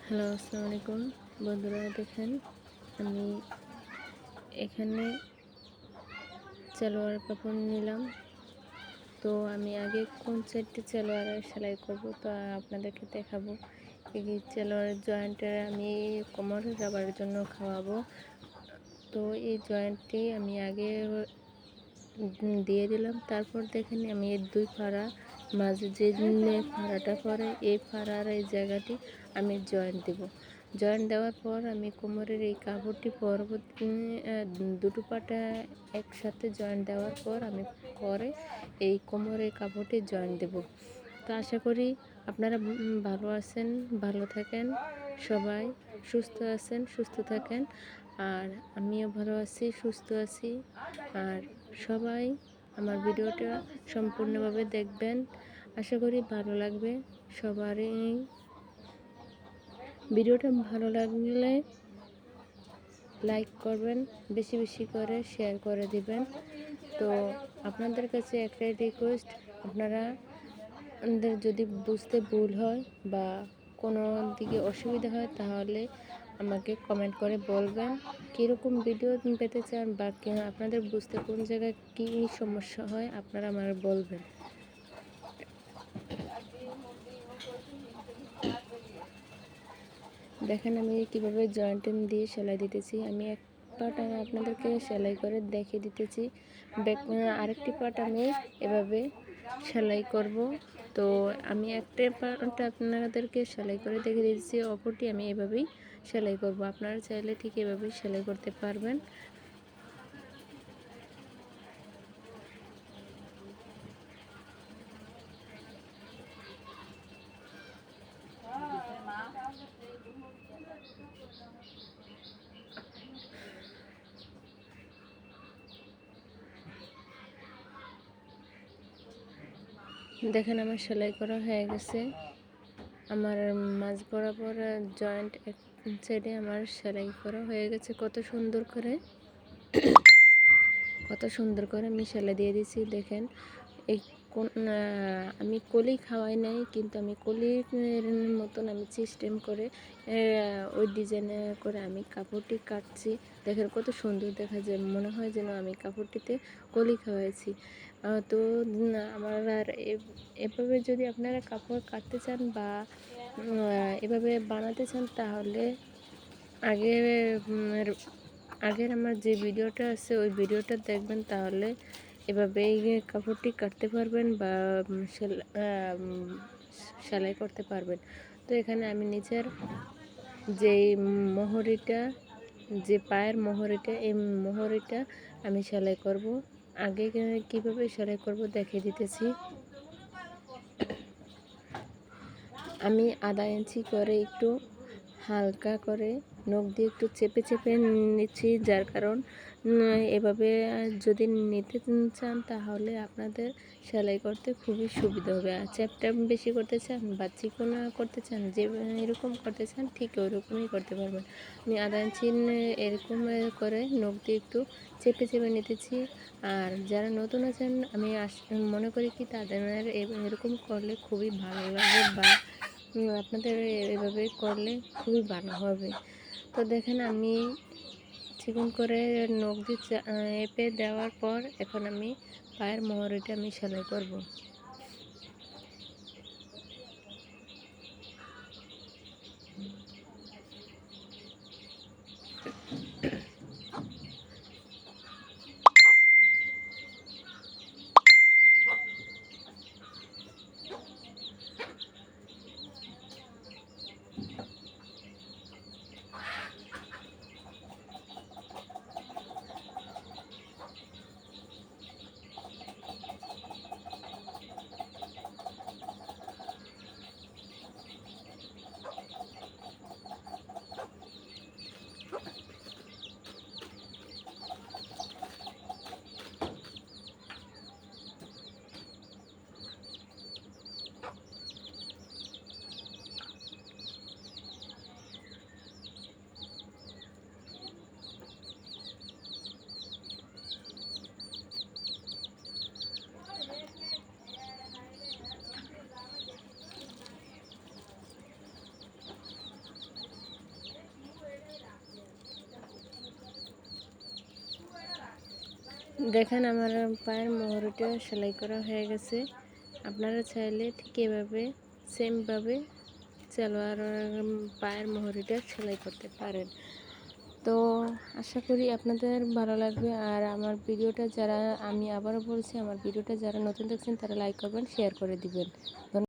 Hello, আসসালামু আলাইকুম বন্ধুরা। দেখেন আমি এখানে সালোয়ার কাপড় নিলাম। তো আমি আগে কোন সাইডটি সালোয়ারের সেলাই করব তো আপনাদেরকে দেখাবো। এই সালোয়ারের জয়েন্টের আমি কোমরে রাবারের জন্য খাওয়াবো। তো এই জয়েন্টটি আমি আগে দিয়ে দিলাম। তারপর দেখেন আমি এই দুই ফাড়া মাঝে যে ফাড়াটা পরে এই ফাড়ার এই জায়গাটি আমি জয়েন্ট দেব। জয়েন্ট দেওয়ার পর আমি কোমরের এই কাপড়টি পরবর্তী দুটো পাটা একসাথে জয়েন্ট দেওয়ার পর আমি পরে এই কোমরের কাপড়টি জয়েন্ট দেব। তো আশা করি আপনারা ভালো আছেন, ভালো থাকেন, সবাই সুস্থ আছেন, সুস্থ থাকেন। আর আমিও ভালো আছি, সুস্থ আছি। আর সবাই আমার ভিডিওটা সম্পূর্ণভাবে দেখবেন, আশা করি ভালো লাগবে সবারই। ভিডিওটা ভালো লাগলে লাইক করবেন, বেশি বেশি করে শেয়ার করে দিবেন। তো আপনাদের কাছে একটাই রিকোয়েস্ট, আপনারা যদি বুঝতে ভুল হয় বা কোনো দিকে অসুবিধা হয় তাহলে আমাকে কমেন্ট করে বলবেন কীরকম ভিডিও পেতে চান বা আপনাদের বুঝতে কোন জায়গায় কী সমস্যা হয় আপনারা আমার বলবেন। দেখেন আমি কিভাবে জয়েন্টিং দিয়ে সেলাই দিতেছি। আমি এক পার্ট আপনাদেরকে সেলাই করে দেখিয়ে দিতেছি, আরেকটি পার্ট আমি এভাবে সেলাই করব। তো আমি একটা পার্ট আপনাদেরকে সেলাই করে দেখিয়ে দিতেছি, অপরটি আমি এভাবেই সেলাই করব। আপনারা চাইলে ঠিক এভাবেই সেলাই করতে পারবেন। দেখেন আমার সেলাই করা হয়ে গেছে। আমার মাঝ বরাবর জয়েন্ট এক সাইডে আমার সেলাই করা হয়ে গেছে। কত সুন্দর করে আমি সেলাই দিয়ে দিয়েছি। দেখেন এই আমি কলি খাওয়াই নাই, কিন্তু আমি কলির মতন আমি সিস্টেম করে ওই ডিজাইনে করে আমি কাপড়টি কাটছি। দেখেন কত সুন্দর দেখা যায়, মনে হয় যেন আমি কাপড়টিতে কলি খাওয়াইছি। তো আমার আর এভাবে যদি আপনারা কাপড় কাটতে চান বা এভাবে বানাতে চান তাহলে আগের আমার যে ভিডিওটা আছে ওই ভিডিওটা দেখবেন, তাহলে এভাবে এই কাপড়টি কাটতে পারবেন বা সেলাই করতে পারবেন। তো এখানে আমি নিচের যেই মোহরিটা, যে পায়ের মোহরিটা, এই মোহরিটা আমি সেলাই করব। আগে কিভাবে সেলাই করব দেখিয়ে দিতেছি। আমি আধা ইঞ্চি করে একটু হালকা করে নখ দিয়ে একটু চেপে চেপে নিচ্ছি, যার কারণ এভাবে যদি নিতে চান তাহলে আপনাদের সেলাই করতে খুবই সুবিধা হবে। আর চ্যাপটা বেশি করতে চান বা চিকনা করতে চান, যে এরকম করতে চান ঠিক ওরকমই করতে পারবেন। আমি আধা ইঞ্চি এরকম করে নখ দিয়ে একটু চেপে চেপে নিতেছি। আর যারা নতুন আছেন আমি মনে করি কি তাদের এরকম করলে খুবই ভালো লাগবে বা আপনাদের এভাবে করলে খুবই ভালো হবে। তো দেখেন আমি চিকন করে নখ দিয়ে এপে দেওয়ার পর এখন আমি পায়ের মোহরিটা আমি সেলাই করব। দেখেন আমার পায়ের মোহরটা সেলাই করা হয়ে গেছে। আপনারা চাইলে ঠিক এভাবে সেমভাবে সালোয়ার পায়ের মোহরিটা সেলাই করতে পারেন। তো আশা করি আপনাদের ভালো লাগবে। আর আমার ভিডিওটা যারা, আমি আবারও বলছি, আমার ভিডিওটা যারা নতুন দেখছেন তারা লাইক করবেন, শেয়ার করে দিবেন।